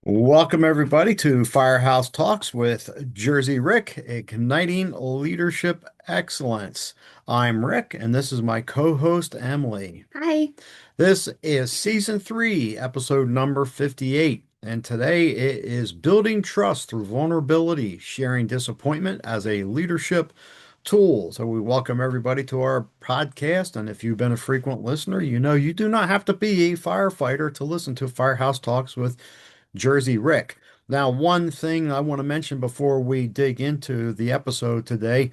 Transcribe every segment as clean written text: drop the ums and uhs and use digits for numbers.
Welcome, everybody, to Firehouse Talks with Jersey Rick, igniting leadership excellence. I'm Rick, and this is my co-host, Emily. Hi. This is season three, episode number 58, and today it is building trust through vulnerability, sharing disappointment as a leadership tool. So we welcome everybody to our podcast, and if you've been a frequent listener, you know you do not have to be a firefighter to listen to Firehouse Talks with Jersey Rick. Now, one thing I want to mention before we dig into the episode today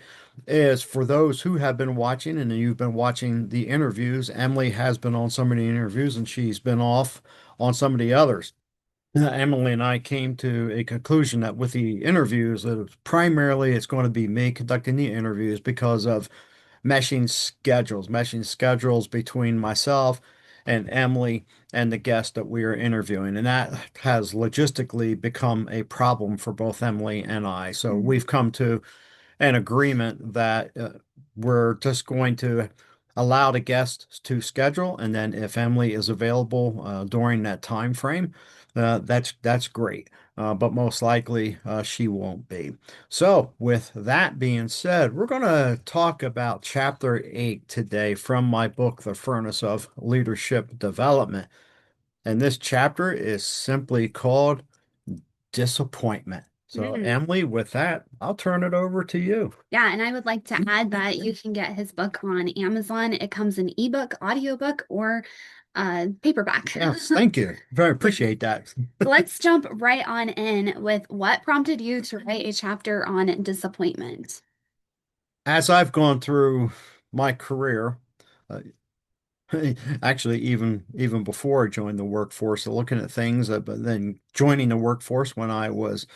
is for those who have been watching and you've been watching the interviews, Emily has been on some of the interviews and she's been off on some of the others. Emily and I came to a conclusion that with the interviews, that primarily it's going to be me conducting the interviews because of meshing schedules between myself and Emily and the guest that we are interviewing. And that has logistically become a problem for both Emily and I. So Mm. we've come to an agreement that we're just going to allow the guests to schedule, and then if Emily is available during that time frame, that's great. But most likely she won't be. So, with that being said, we're going to talk about chapter 8 today from my book, The Furnace of Leadership Development. And this chapter is simply called Disappointment. So, Mm. Emily, with that, I'll turn it over to you. Yeah, and I would like to add that you can get his book on Amazon. It comes in ebook, audiobook, or paperback. Yes, thank you. Very So appreciate that. let's jump right on in with what prompted you to write a chapter on disappointment. As I've gone through my career, uh, actually even before I joined the workforce, looking at things, but then joining the workforce when I was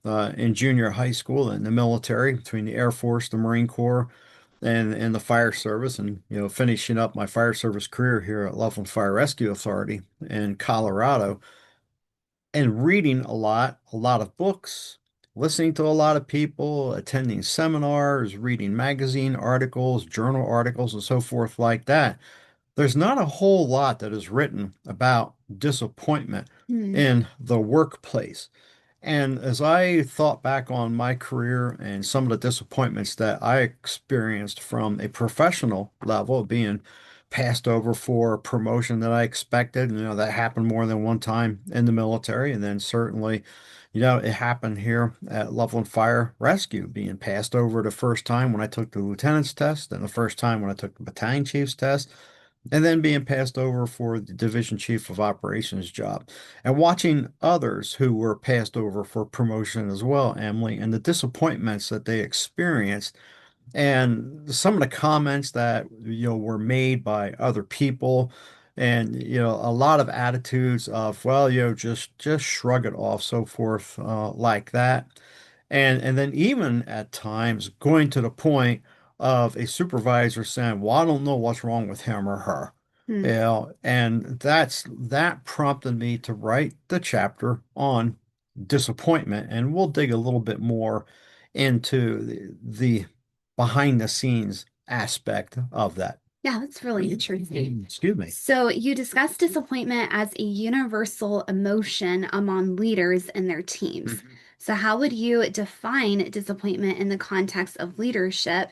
in junior high school in the military, between the Air Force, the Marine Corps, and the fire service, and finishing up my fire service career here at Loveland Fire Rescue Authority in Colorado. And reading a lot of books, listening to a lot of people, attending seminars, reading magazine articles, journal articles, and so forth like that. There's not a whole lot that is written about disappointment Hmm. in the workplace. And as I thought back on my career and some of the disappointments that I experienced from a professional level, being passed over for a promotion that I expected, that happened more than one time in the military. And then certainly, it happened here at Loveland Fire Rescue, being passed over the first time when I took the lieutenant's test and the first time when I took the battalion chief's test and then being passed over for the division chief of operations job and watching others who were passed over for promotion as well, Emily, and the disappointments that they experienced and some of the comments that were made by other people and a lot of attitudes of well just shrug it off so forth like that and then even at times going to the point of a supervisor saying, well, I don't know what's wrong with him or her. Hmm. And that prompted me to write the chapter on disappointment. And we'll dig a little bit more into the behind the scenes aspect of that. Yeah, that's really interesting. Excuse me. So, you discussed disappointment as a universal emotion among leaders and their teams. Mhm. So, how would you define disappointment in the context of leadership,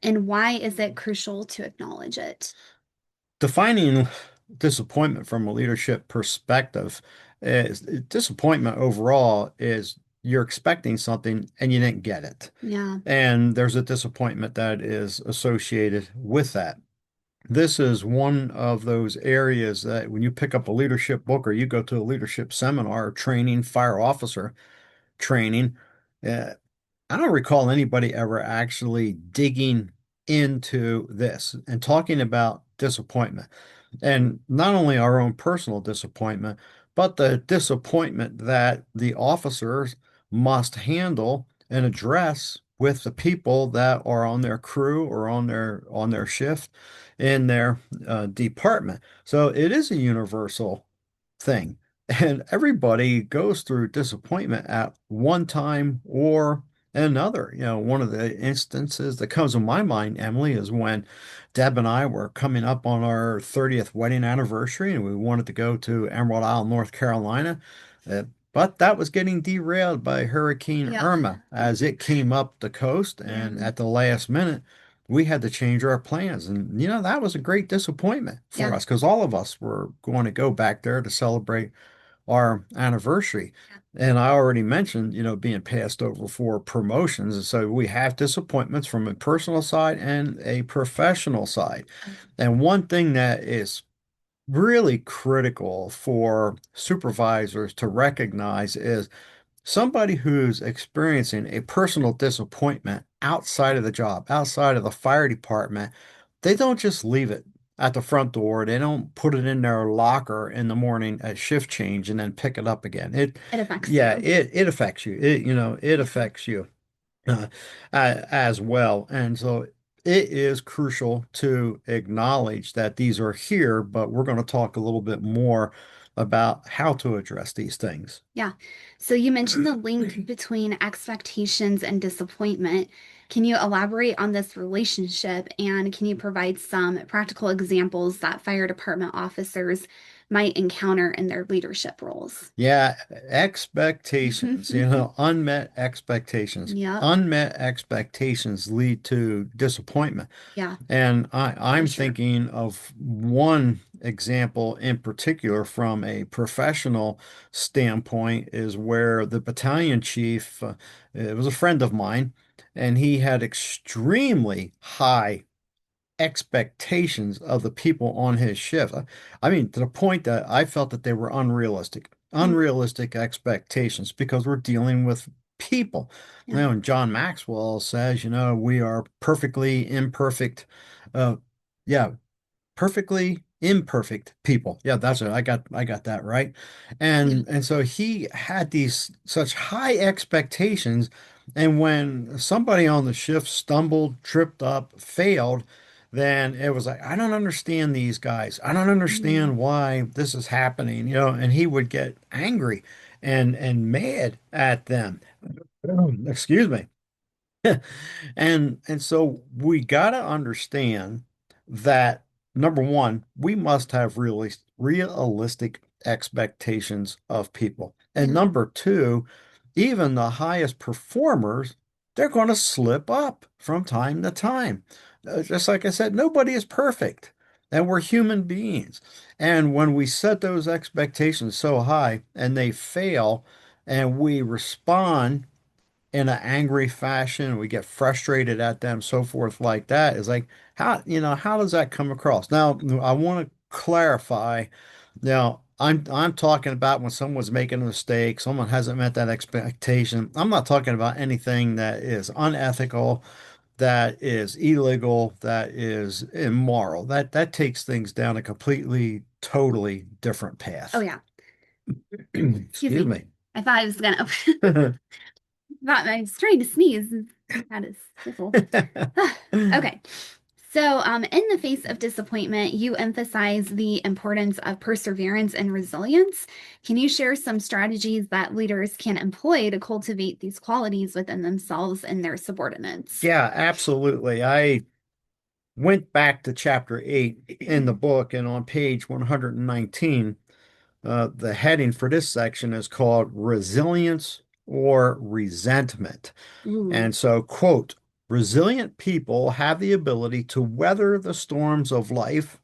and why is it crucial to acknowledge it? Defining disappointment from a leadership perspective is disappointment overall is you're expecting something and you didn't get it. Yeah. And there's a disappointment that is associated with that. This is one of those areas that when you pick up a leadership book or you go to a leadership seminar or training, fire officer training, uh, I don't recall anybody ever actually digging into this and talking about disappointment. And not only our own personal disappointment, but the disappointment that the officers must handle and address with the people that are on their crew or on their shift in their department. So it is a universal thing. And everybody goes through disappointment at one time or another. One of the instances that comes to my mind, Emily, is when Deb and I were coming up on our 30th wedding anniversary and we wanted to go to Emerald Isle, North Carolina. Uh, But that was getting derailed by Hurricane Yep. Irma as it came up the coast, Yeah. and at the last minute, we had to change our plans. And that was a great disappointment for Yeah. us because all of us were going to go back there to celebrate our anniversary. And I already mentioned, being passed over for promotions. And so we have disappointments from a personal side and a professional side. Yeah. And one thing that is really critical for supervisors to recognize is somebody who's experiencing a personal disappointment outside of the job, outside of the fire department. They don't just leave it at the front door. They don't put it in their locker in the morning at shift change and then pick it up again. It affects Yeah, you. it affects you. It Yeah. affects you uh, as well. And so it is crucial to acknowledge that these are here, but we're going to talk a little bit more about how to address these things. Yeah. So you mentioned the link between expectations and disappointment. Can you elaborate on this relationship and can you provide some practical examples that fire department officers might encounter in their leadership roles? Yeah, expectations, unmet expectations. Yep. Unmet expectations lead to disappointment. Yeah, And for I'm sure. thinking of one example in particular from a professional standpoint is where the battalion chief, it was a friend of mine, and he had extremely high expectations of the people on his shift. I mean, to the point that I felt that they were Mm, unrealistic expectations because we're dealing with people. yeah. And John Maxwell says, we are perfectly imperfect. Uh, yeah, perfectly imperfect people. Yeah, that's it. I got that right. Yeah. And so he had these such high expectations, and when somebody on the shift stumbled, tripped up, failed, then it was like, I don't understand these guys. I don't Mm, understand why this is happening, and he would get angry and mad at them. Excuse me. And so we got to understand that number one, we must have realistic expectations of people. And yeah. number two, even the highest performers, they're going to slip up from time to time. Just like I said, nobody is perfect, and we're human beings. And when we set those expectations so high and they fail, and we respond in an angry fashion, we get frustrated at them, so forth like that, is like how does that come across? Now, I want to clarify. Now, I'm talking about when someone's making a mistake, someone hasn't met that expectation. I'm not talking about anything that is unethical, that is illegal, that is immoral. That takes things down a completely, totally different Oh, path. yeah. Excuse Excuse me. me. I thought I was gonna thought I was trying to sneeze and had a sniffle. Okay. So, in the face of disappointment, you emphasize the importance of perseverance and resilience. Can you share some strategies that leaders can employ to cultivate these qualities within themselves and their subordinates? Yeah, absolutely. I went back to chapter 8 in the book, and on page 119, the heading for this section is called Resilience or Resentment. Ooh. And so, quote, resilient people have the ability to weather the storms of life,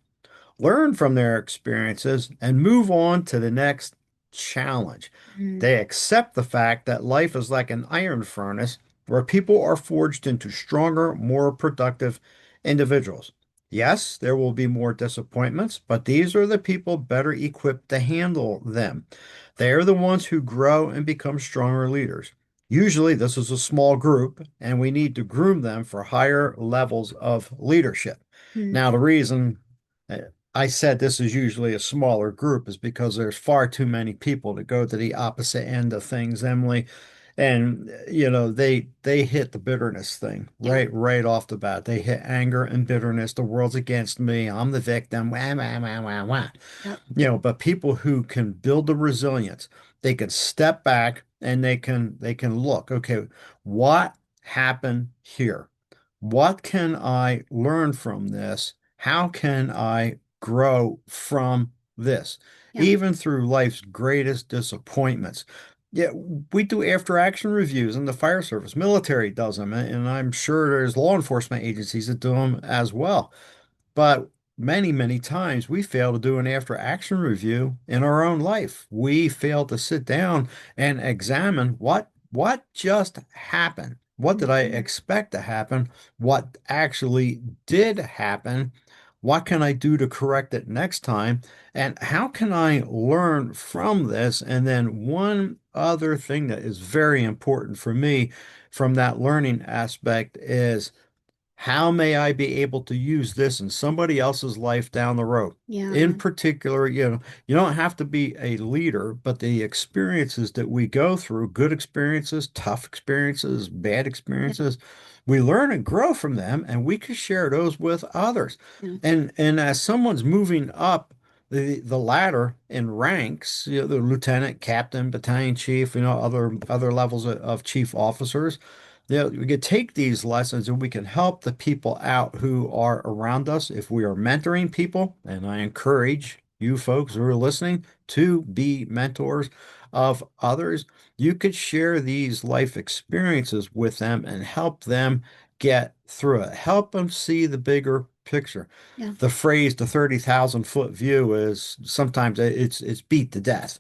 learn from their experiences, and move on to the next challenge. Mm, They accept the fact that life is like an iron furnace where people are forged into stronger, more productive individuals. Yes, there will be more disappointments, but these are the people better equipped to handle them. They are the ones who grow and become stronger leaders. Usually, this is a small group, and we need to groom them for higher levels of leadership. mm, Now, the reason uh, I said this is usually a smaller group is because there's far too many people to go to the opposite end of things, Emily. And they hit the bitterness thing yeah. right off the bat. They hit anger and bitterness. The world's against me. I'm the victim. Wah, wah, wah, wah, wah. Yep. But people who can build the resilience, they can step back and they can look, okay, what happened here? What can I learn from this? How can I grow from this? Yeah. Even through life's greatest disappointments. Yeah, we do after action reviews in the fire service. Military does them, and I'm sure there's law enforcement agencies that do them as well. But many, many times we fail to do an after action review in our own life. We fail to sit down and examine what just happened. What did I Mhm. expect to happen? What actually did happen? What can I do to correct it next time? And how can I learn from this? And then one other thing that is very important for me from that learning aspect is how may I be able to use this in somebody else's life down the road? In Yeah. particular, you don't have to be a leader, but the experiences that we go through, good experiences, tough experiences, bad Yeah. experiences, we learn and grow from them, and we can share those with others. Yeah. And as someone's moving up the ladder in ranks, the lieutenant, captain, battalion chief, other levels of chief officers. We can take these lessons and we can help the people out who are around us if we are mentoring people. And I encourage you folks who are listening to be mentors of others. You could share these life experiences with them and help them get through it. Help them see the bigger picture. Yeah. The phrase the 30,000-foot view is sometimes it's beat to death,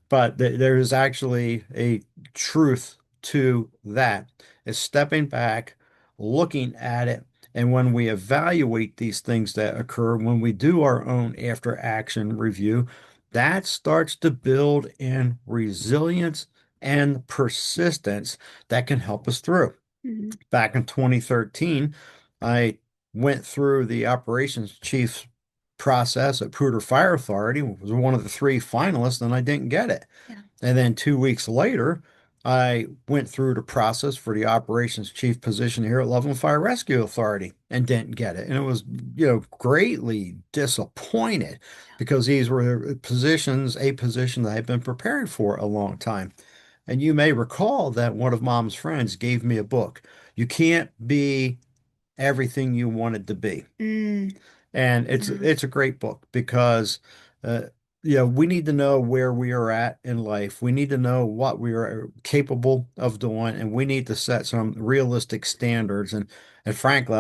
but there is actually a truth to that. Is stepping back, looking at it, and when we evaluate these things that occur, when we do our own after action review, that starts to build in resilience and persistence that can help us through. Mhm. Back in 2013, I went through the operations chief's process at Pruder Fire Authority, was one of the three finalists, and I didn't get it. Yeah. And then 2 weeks later, I went through the process for the operations chief position here at Loveland Fire Rescue Authority and didn't get it. And it was, greatly disappointed because these were a position that I've been preparing for a long time. And you may recall that one of Mom's friends gave me a book. You can't be everything you wanted to be. Mm, And it's yeah. it's a great book because uh, we need to know where we are at in life. We need to know what we are capable of doing, and we need to set some realistic standards. And frankly,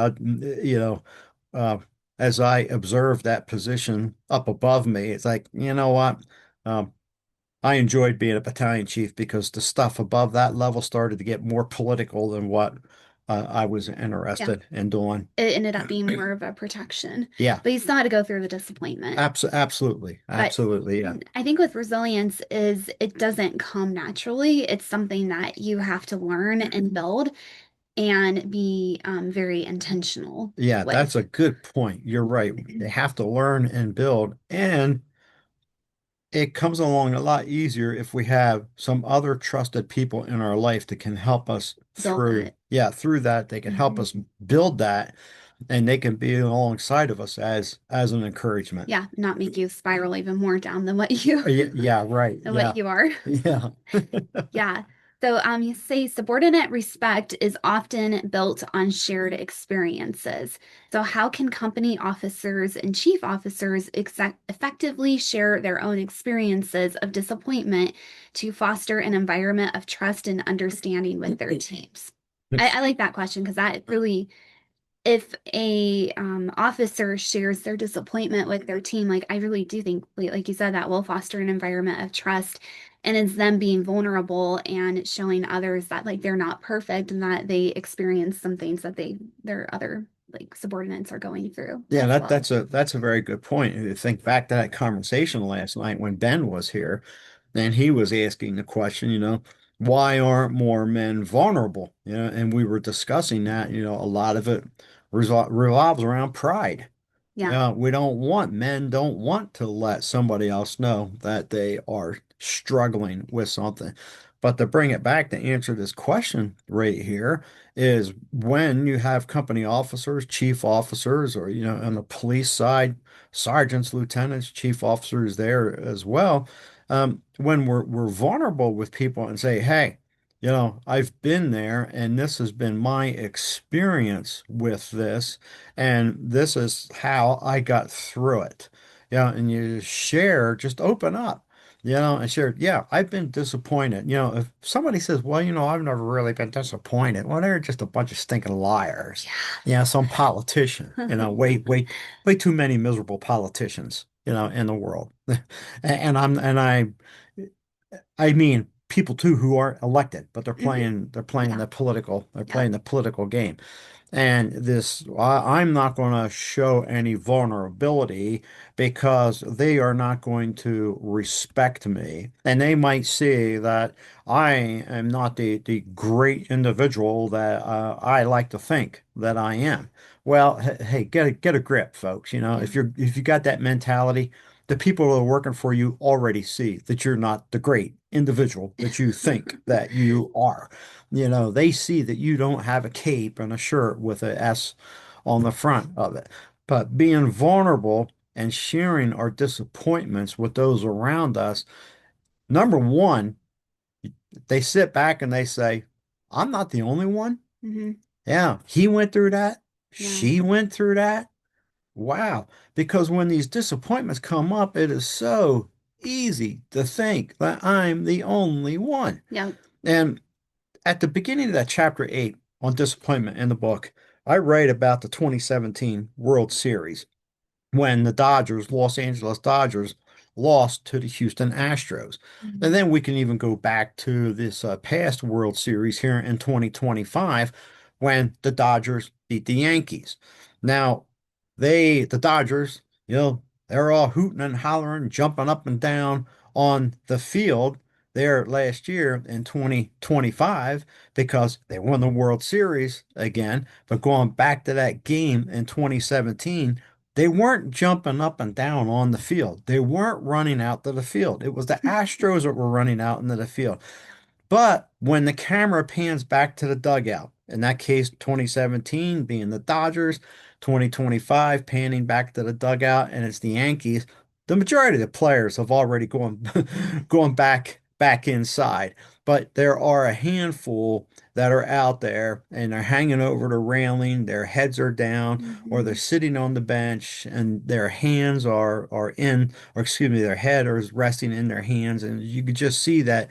uh, as I observe that position up above me, it's like, you know what? Um, I enjoyed being a battalion chief because the stuff above that level started to get more political than what I was Yeah. interested in doing. It ended up being more of a protection, Yeah. but you still had to go through the disappointment. Absolutely. But Absolutely. Yeah. I think with resilience is it doesn't come naturally. It's something that you have to learn and build and be very intentional Yeah, with. that's a good point. You're right. They have to learn and build, and it comes along a lot easier if we have some other trusted people in our life that can help us Build through. that. Yeah, through that. They can help Mhm. us build that, and they can be alongside of us as an encouragement. Yeah, not make you spiral even more down than what you Yeah, yeah, right. than what Yeah. you are. Yeah. Yeah. So you say subordinate respect is often built on shared experiences. So how can company officers and chief officers effectively share their own experiences of disappointment to foster an environment of trust and understanding with their teams? I like that question because that really if a officer shares their disappointment with their team, like I really do think, like you said, that will foster an environment of trust, and it's them being vulnerable and showing others that like they're not perfect and that they experience some things that their other like subordinates are going through Yeah, as well. that's a very good point. You think back to that conversation last night when Ben was here, and he was asking the question, why aren't more men vulnerable? And we were discussing that, a lot of it revolves around pride. Yeah, Yeah, men don't want to let somebody else know that they are struggling with something. But to bring it back to answer this question right here is when you have company officers, chief officers, or, on the police side, sergeants, lieutenants, chief officers there as well. When we're vulnerable with people and say, hey, I've been there and this has been my experience with this. And this is how I got through it. Yeah, and you share, just open up. And shared, yeah, I've been disappointed. If somebody says, well, I've never really been disappointed, well, they're just a bunch of stinking liars. Yeah, some politician, Yeah. way too many miserable politicians, in the world. And I mean people too who are elected, but they're Hmm. playing they're playing Yeah. the political they're Yep. playing the political game. And I'm not going to show any vulnerability because they are not going to respect me. And they might see that I am not the great individual that I like to think that I am. Well, hey, get a grip, folks. Yeah. If you got that mentality, the people that are working for you already see that you're not the great individual that you think that you are. They see that you don't have a cape and a shirt with a S on the front of it. But being vulnerable and sharing our disappointments with those around us, number one, they sit back and they say, I'm not the only one. Hmm. Yeah, he went through that. Yeah. She went through that. Wow. Because when these disappointments come up, it is so easy to think that I'm the only one. Yeah. And at the beginning of that chapter 8 on disappointment in the book, I write about the 2017 World Series when the Los Angeles Dodgers, lost to the Houston Astros. And Mhm. then we can even go back to this past World Series here in 2025 when the Dodgers beat the Yankees. Now, the Dodgers, they're all hooting and hollering, jumping up and down on the field there last year in 2025 because they won the World Series again. But going back to that game in 2017, they weren't jumping up and down on the field. They weren't running out to the field. It was the Astros that were running out into the field. But when the camera pans back to the dugout, in that case, 2017 being the Dodgers, 2025 panning back to the dugout, and it's the Yankees, the majority of the players have already gone gone back inside. But there are a handful that are out there and they're hanging over the railing, their heads are down, or they're Hmm. sitting on the bench and their hands are in, or excuse me, their head is resting in their hands, and you could just see that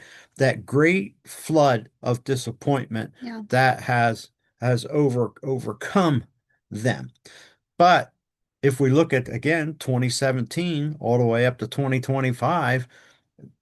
great flood of disappointment Yeah. that has overcome them. But if we look at again 2017 all the way up to 2025,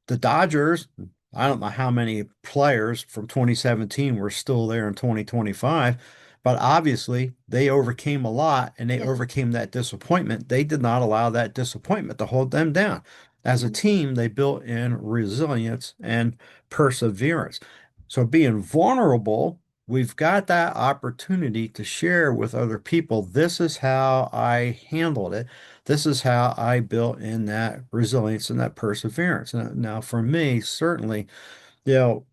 the Dodgers, I don't know how many players from 2017 were still there in 2025, but obviously they overcame a lot and they Yeah. overcame that disappointment. They did not allow that disappointment to hold them down. As a Yeah. team, they built in resilience and perseverance. So being vulnerable, we've got that opportunity to share with other people. This is how I handled it. This is how I built in that resilience and that perseverance. Now, for me, certainly, you know,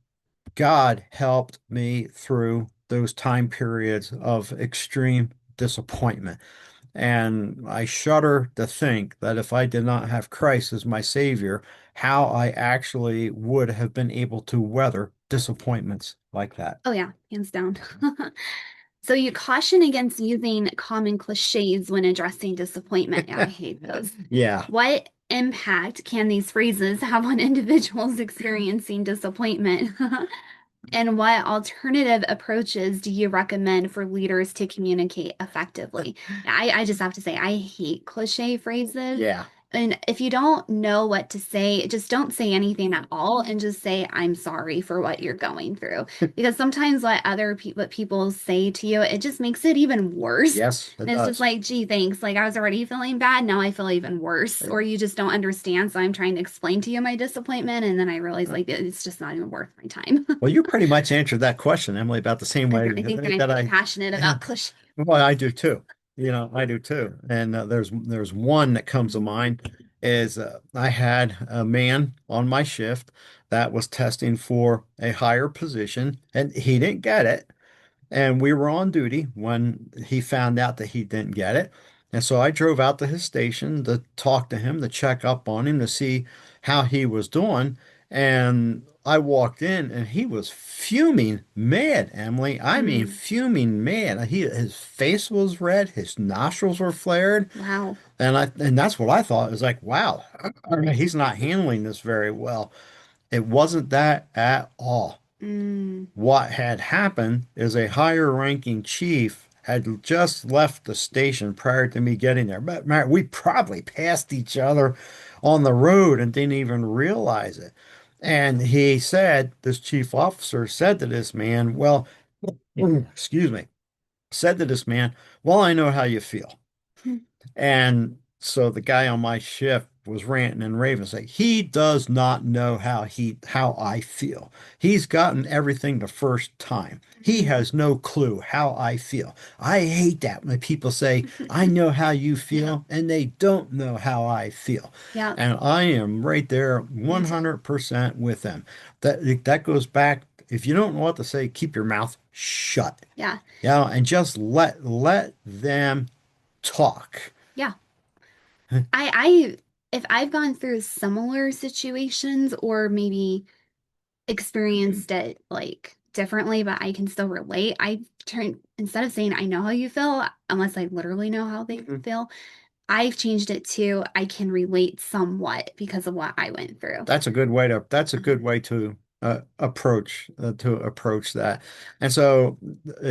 God helped me through those time periods of extreme disappointment. And I shudder to think that if I did not have Christ as my Savior, how I actually would have been able to weather disappointments like that. Oh, yeah, hands down. So you caution against using common cliches when addressing disappointment. Yeah, I hate those. Yeah. What impact can these phrases have on individuals experiencing disappointment? And what alternative approaches do you recommend for leaders to communicate effectively? I just have to say, I hate cliche phrases. Yeah. And if you don't know what to say, just don't say anything at all and just say, I'm sorry for what you're going through. Because sometimes what people say to you, it just makes it even worse. Yes, it And it's just does. like, gee, thanks. Like I was already feeling bad. Now I feel even worse. Or you just don't understand. So I'm trying to explain to you my disappointment. And then I realize like it's just not even worth my time. Well, you pretty much answered that question, Emily, about the same way I think I'm that pretty I, passionate yeah, about cliches. well, I do too. I do too. And there's one that comes to mind is I had a man on my shift that was testing for a higher position and he didn't get it. And we were on duty when he found out that he didn't get it. And so I drove out to his station to talk to him, to check up on him, to see how he was doing. And I walked in and he was fuming mad, Emily. I mean, Mm, fuming mad. His face was red, his nostrils were flared, wow. and that's what I thought. It was like, wow, he's not handling this very well. It wasn't that at all. Mm, What had happened is a higher ranking chief had just left the station prior to me getting there. But Matt, we probably passed each other on the road and didn't even realize it. And he said, this chief officer said to this man, well, excuse me, said to this man, well, I know how you feel. And so the guy on my shift was ranting and raving, saying, he does not know how I feel. He's gotten everything the first time. He mm. has no clue how I feel. I hate that when people say, I know how you feel, and they don't know how I feel. Yeah, And I am right there me too. 100% with them. That goes back. If you don't know what to say, keep your mouth shut. Yeah, And just let them talk. yeah. I if I've gone through similar situations or maybe experienced it like differently, but I can still relate, I turn instead of saying I know how you feel, unless I literally know how they feel, I've changed it to I can relate somewhat because of what I went through. That's a good way to approach that. And so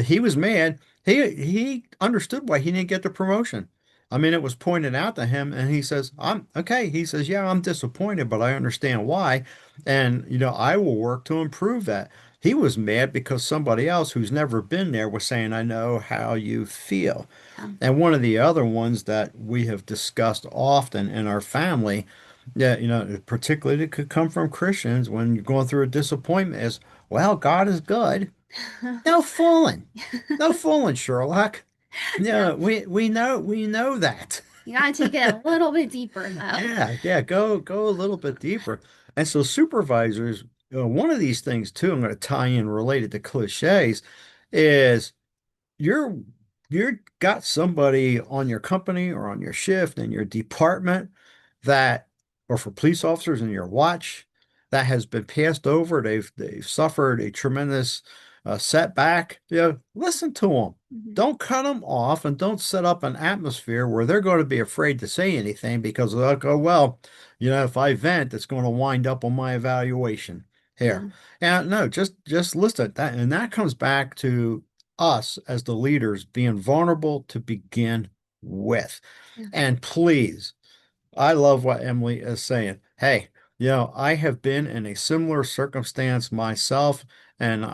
he was mad. He understood why he didn't get the promotion. I mean, it was pointed out to him, and he says, "I'm okay." He says, "Yeah, I'm disappointed, but I understand why, and I will work to improve that." He was mad because somebody else who's never been there was saying, "I know how you feel." Yeah. And one of the other ones that we have discussed often in our family, yeah, particularly it could come from Christians when you're going through a disappointment is, well, God is good. No fooling. No fooling, Sherlock. Yeah. No, we know that. You gotta take it a little bit deeper though. Yeah, yeah, go a little bit deeper. And so supervisors, one of these things too, I'm going to tie in related to cliches, is you're you're got somebody on your company or on your shift in your department that, or for police officers in your watch, that has been passed over. They've suffered a tremendous setback. Listen to them. Mhm. Don't cut them off and don't set up an atmosphere where they're going to be afraid to say anything because they'll go, well, if I vent, it's going to wind up on my evaluation here. Yeah. And no, just listen at that. And that comes back to us as the leaders being vulnerable to begin with. Yeah. And please, I love what Emily is saying. Hey, I have been in a similar circumstance myself, and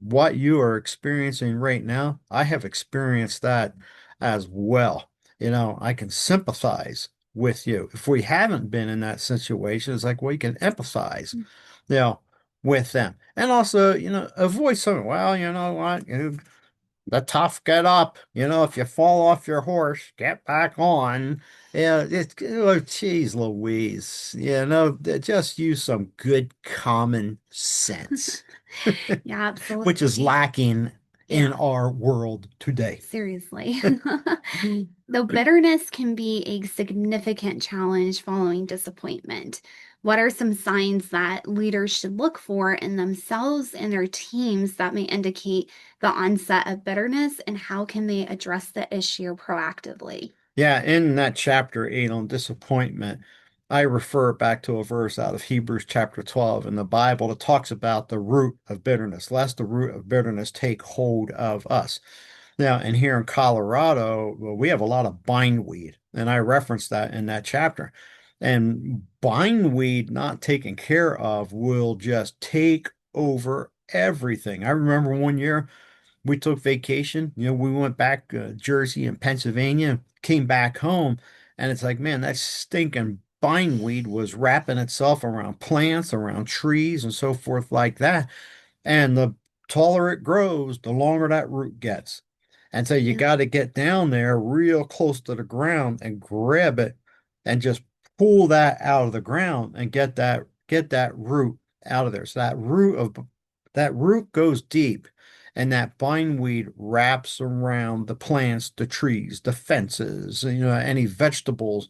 what you are experiencing right now, I have experienced that as well. I can sympathize with you. If we haven't been in that situation, it's like we can empathize, you know, with them. And also, avoid something. Well, you know what? The tough get up. If you fall off your horse, get back on. Yeah, geez, Louise. Just use some good common sense, Yeah, which is absolutely. lacking in Yeah. our world today. Seriously. Though bitterness can be a significant challenge following disappointment, what are some signs that leaders should look for in themselves and their teams that may indicate the onset of bitterness, and how can they address the issue proactively? Yeah, in that chapter 8 on disappointment, I refer back to a verse out of Hebrews chapter 12 in the Bible that talks about the root of bitterness, lest the root of bitterness take hold of us. Now, and here in Colorado, well, we have a lot of bindweed, and I referenced that in that chapter. And bindweed not taken care of will just take over everything. I remember one year we took vacation. We went back Jersey and Pennsylvania, came back home, and it's like, man, that stinking bindweed was wrapping itself around plants, around trees, and so forth like that. And the taller it grows, the longer that root gets. And so you Yeah, got to get down there real close to the ground and grab it and just pull that out of the ground and get that root out of there. So that root goes deep and that bindweed wraps around the plants, the trees, the fences, any vegetables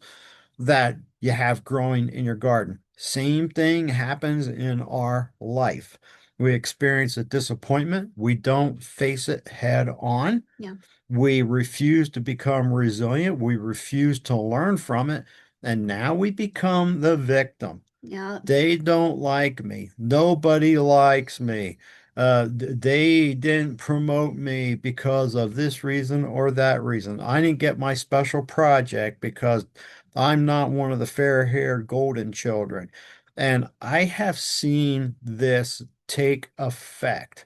that you have growing in your garden. Same thing happens in our life. We experience a disappointment. We don't face it head on. Yeah. We refuse to become resilient. We refuse to learn from it. And now we become the victim. Yeah. They don't like me. Nobody likes me. They didn't promote me because of this reason or that reason. I didn't get my special project because I'm not one of the fair-haired golden children. And I have seen this take effect.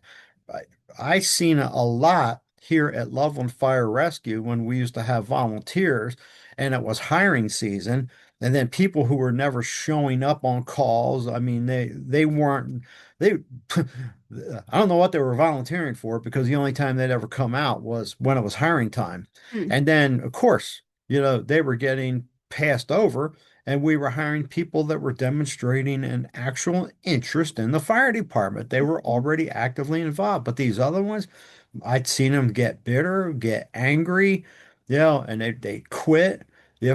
I, I seen it a lot here at Loveland Fire Rescue when we used to have volunteers and it was hiring season. And then people who were never showing up on calls, I mean, they weren't they I don't know what they were volunteering for because the only time they'd ever come out was when it was hiring time. Mm. And then of course, they were getting passed over and we were hiring people that were demonstrating an actual interest in the fire department. They were Mhm. already actively involved, but these other ones, I'd seen them get bitter, get angry, and they quit.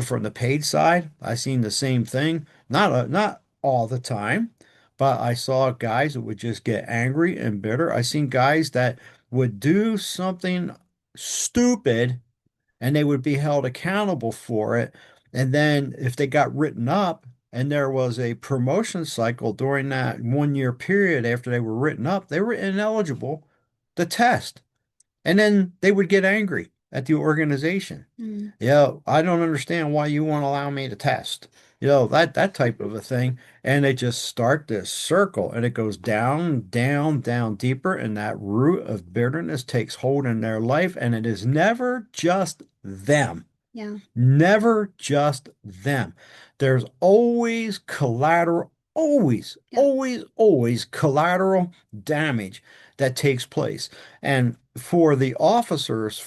From the paid side, I seen the same thing. Not all the time, but I saw guys that would just get angry and bitter. I seen guys that would do something stupid and they would be held accountable for it. And then if they got written up and there was a promotion cycle during that 1 year period after they were written up, they were ineligible to test. And then they would get angry at the organization. Mm. I don't understand why you won't allow me to test. That type of a thing. And they just start this circle and it goes down, down, down deeper. And that root of bitterness takes hold in their life. And it is never just them. Yeah. Never just them. There's always collateral, always, Yeah. always, always collateral damage that takes place. And for the officers,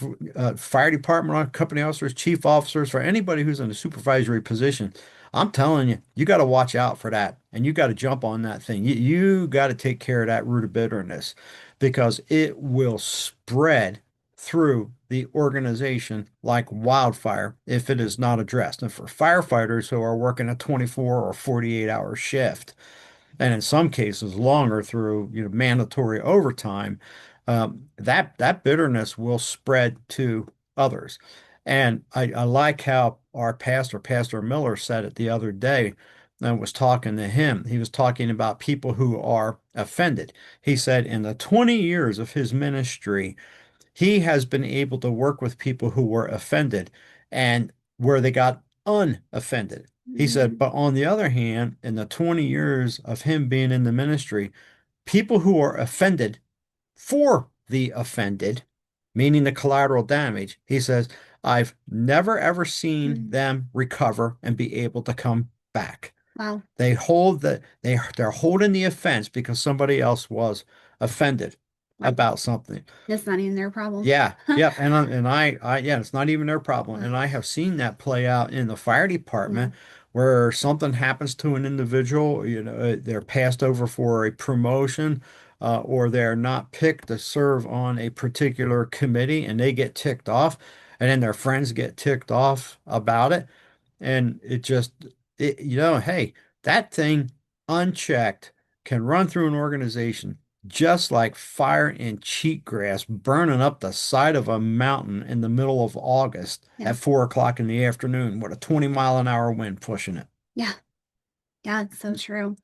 fire department, company officers, chief officers, for anybody who's in a supervisory position, I'm telling you, you got to watch out for that. And you got to jump on that thing. You got to take care of that root of bitterness because it will spread through the organization like wildfire if it is not addressed. And for firefighters who are working a 24 or 48-hour shift, and in some cases longer through mandatory overtime, that bitterness will spread to others. And I like how our Pastor Miller, said it the other day. I was talking to him. He was talking about people who are offended. He said in the 20 years of his ministry, he has been able to work with people who were offended and where they got unoffended. He said, Mm. but on the other hand, in the 20 years of him being in the ministry, people who are offended for the offended, meaning the collateral damage, he says, I've never ever seen Mm. them recover and be able to come back. Wow. They're holding the offense because somebody else was offended Like about something. that's not even their problem. Yeah, yep, yeah, it's not even their problem. Uh, And I have seen that play out in the fire yeah. department where something happens to an individual, they're passed over for a promotion, or they're not picked to serve on a particular committee, and they get ticked off, and then their friends get ticked off about it, and hey, that thing unchecked can run through an organization just like fire and cheatgrass burning up the side of a mountain in the middle of August Yeah. at 4 o'clock in the afternoon with a 20-mile-an-hour wind pushing it. Yeah. Yeah, it's so true.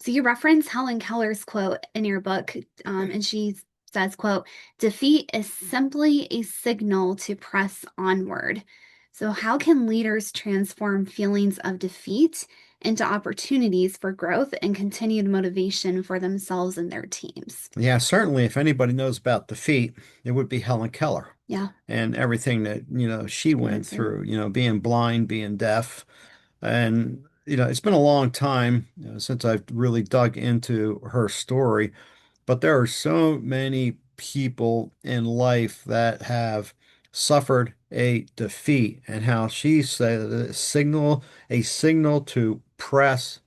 So you reference Helen Keller's quote in your book, and she says, quote, defeat is simply a signal to press onward. So how can leaders transform feelings of defeat into opportunities for growth and continued motivation for themselves and their teams? Yeah, certainly if anybody knows about defeat, it would be Helen Keller Yeah, and everything that, she she went went through. through, being blind, being deaf. And, it's been a long time, since I've really dug into her story. But there are so many people in life that have suffered a defeat, and how she said a signal to press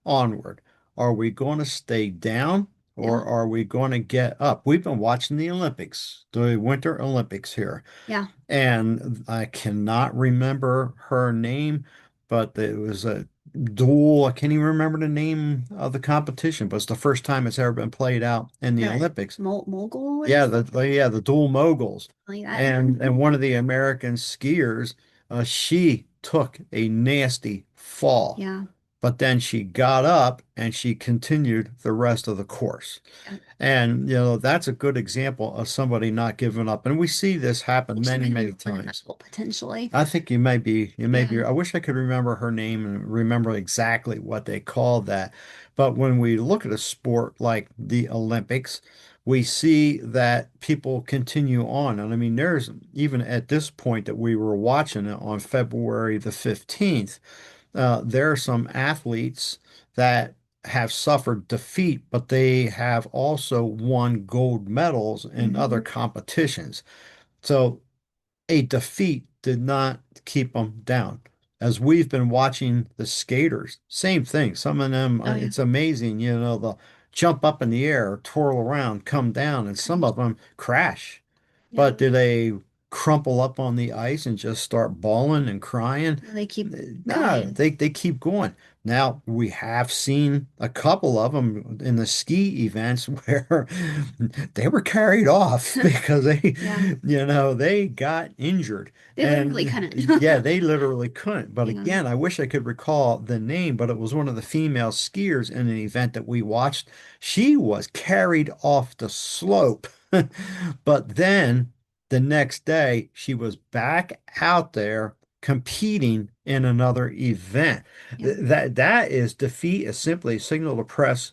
onward. Are we going to stay down or Yeah, are we going to get up? We've been watching the Olympics, the Winter Olympics here, yeah. and I cannot remember her name, but it was a dual. I can't even remember the name of the competition, but it's the first time it's ever been played out in the The Olympics. mogul or Yeah, something the dual moguls, like that. and one of the American skiers, she took a nasty fall, Yeah. but then she got up and she continued the rest of the course. Yeah. And that's a good example of somebody not giving up. And we see this happen She many, might many be one times. medal potentially. I think you may be. Yeah. I wish I could remember her name and remember exactly what they called that. But when we look at a sport like the Olympics, we see that people continue on. And I mean, there's even at this point that we were watching it on February the 15th, there are some athletes that have suffered defeat, but they have also won gold medals in other Hmm. competitions. So a defeat did not keep them down. As we've been watching the skaters, same thing. Some of them, Oh yeah. it's amazing, they'll jump up in the air, twirl around, come down, and some Crash. of them crash. Yeah. But do they crumple up on the ice and just start bawling and crying? They keep No, going. they keep going. Now, we have seen a couple of them in the ski events where they were carried off because Yeah. they got injured. They literally And couldn't. yeah, they literally couldn't. But Yeah. again, I wish I could recall the name, but it was one of the female skiers in an event that we watched. She was carried off the slope. But then the next day, she was back out there competing in another event. Yeah. That is defeat is simply a signal to press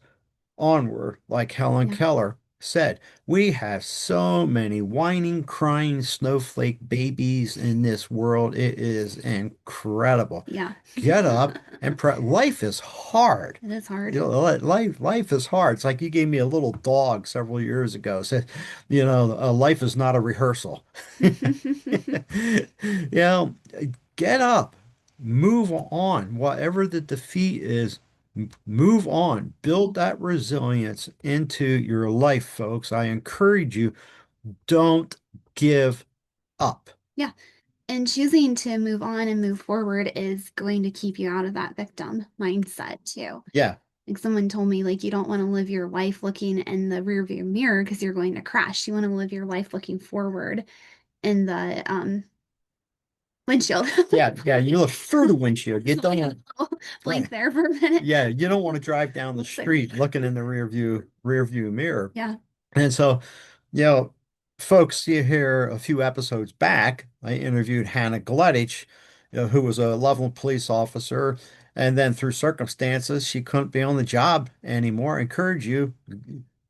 onward, like Helen Yeah. Keller said. We have so many whining, crying snowflake babies in this world. It is incredible. Yeah. Get up and life is hard. It is hard. Life is hard. It's like you gave me a little dog several years ago. Said, life is not a rehearsal. You know, get up, move on. Whatever the defeat is, move on. Build that resilience into your life, folks. I encourage you, don't give up. Yeah. And choosing to move on and move forward is going to keep you out of that victim mindset too. Yeah, Like someone told me, like, you don't want to live your life looking in the rearview mirror because you're going to crash. You want to live your life looking forward in the windshield. yeah. You look through the windshield. You Just like a don't, little yeah, blank there for a minute. yeah. You don't want to drive down the Looks like, street looking in the rear view mirror. yeah. And so, you know, folks, you hear a few episodes back, I interviewed Hannah Gleditch, who was a Loveland police officer, and then through circumstances, she couldn't be on the job anymore. I encourage you,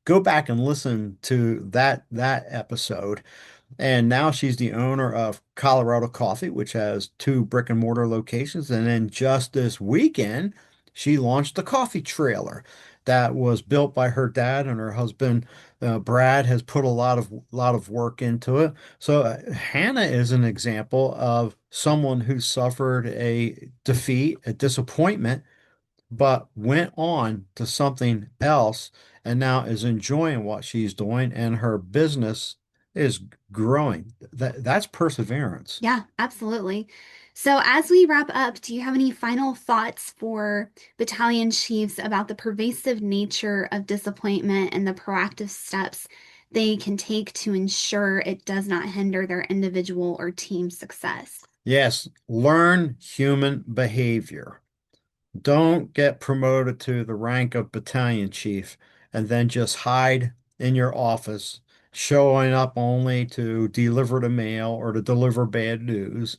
go back and listen to that episode. And now she's the owner of Colorado Coffee, which has two brick and mortar locations. And then just this weekend, she launched the coffee trailer that was built by her dad and her husband. Brad has put a lot of work into it. So Hannah is an example of someone who suffered a defeat, a disappointment, but went on to something else and now is enjoying what she's doing, and her business is growing. That's perseverance. Yeah, absolutely. So, as we wrap up, do you have any final thoughts for battalion chiefs about the pervasive nature of disappointment and the proactive steps they can take to ensure it does not hinder their individual or team success? Yes, learn human behavior. Don't get promoted to the rank of battalion chief and then just hide in your office, showing up only to deliver the mail or to deliver bad news.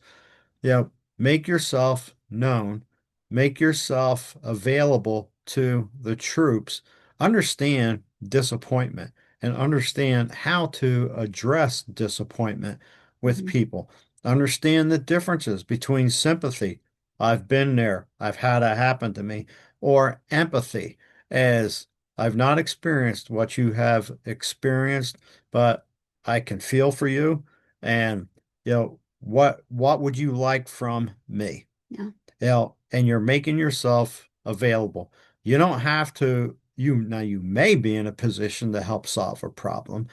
Make yourself known, make yourself available to the troops. Understand disappointment and understand how to address disappointment with Mhm. people. Understand the differences between sympathy. I've been there, I've had it happen to me, or empathy, as I've not experienced what you have experienced, but I can feel for you. And what would you like from me? Yeah. And you're making yourself available. You don't have to, you may be in a position to help solve a problem,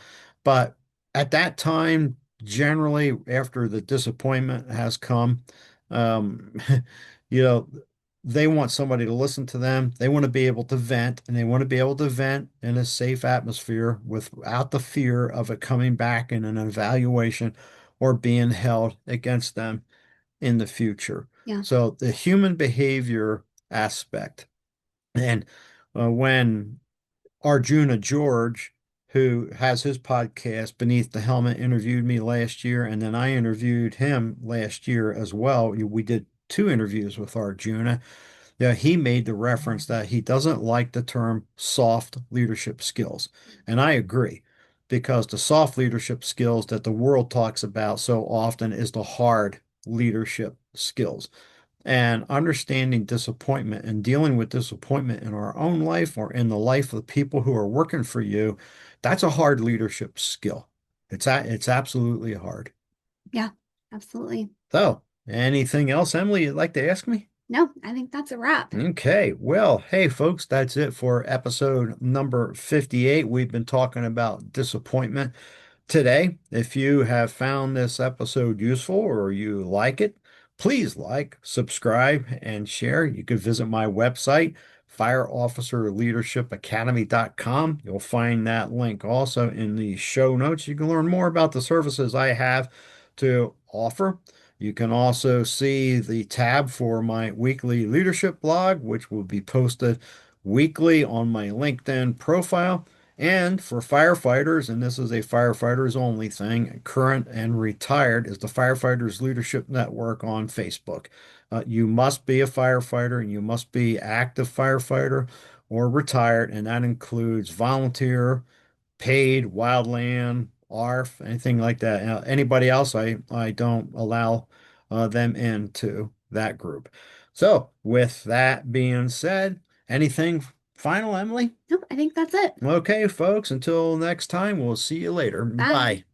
but at that time, generally after the disappointment has come, um, you know, they want somebody to listen to them. They want to be able to vent, and they want to be able to vent in a safe atmosphere without the fear of it coming back in an evaluation or being held against them in the future. Yeah. So the human behavior aspect. And when Arjuna George, who has his podcast Beneath the Helmet, interviewed me last year, and then I interviewed him last year as well. We did two interviews with Arjuna. Yeah, he made the reference that he doesn't like the term soft leadership skills. And I agree, because the soft leadership skills that the world talks about so often is the hard leadership skills. And understanding disappointment and dealing with disappointment in our own life or in the life of the people who are working for you, that's a hard leadership skill. It's absolutely hard. Yeah, absolutely. So, anything else, Emily, you'd like to ask me? No, I think that's a wrap. Okay, well, hey folks, that's it for episode number 58. We've been talking about disappointment today. If you have found this episode useful or you like it, please like, subscribe, and share. You can visit my website, fireofficerleadershipacademy.com. You'll find that link also in the show notes. You can learn more about the services I have to offer. You can also see the tab for my weekly leadership blog, which will be posted weekly on my LinkedIn profile. And for firefighters, and this is a firefighters only thing, current and retired, is the Firefighters Leadership Network on Facebook. You must be a firefighter and you must be active firefighter or retired, and that includes volunteer, paid, wildland, ARF, anything like that. Anybody else, I don't allow them into that group. So, with that being said, anything final, Emily? Nope, I think that's it. Okay, folks, until next time, we'll see you later. Bye. Bye.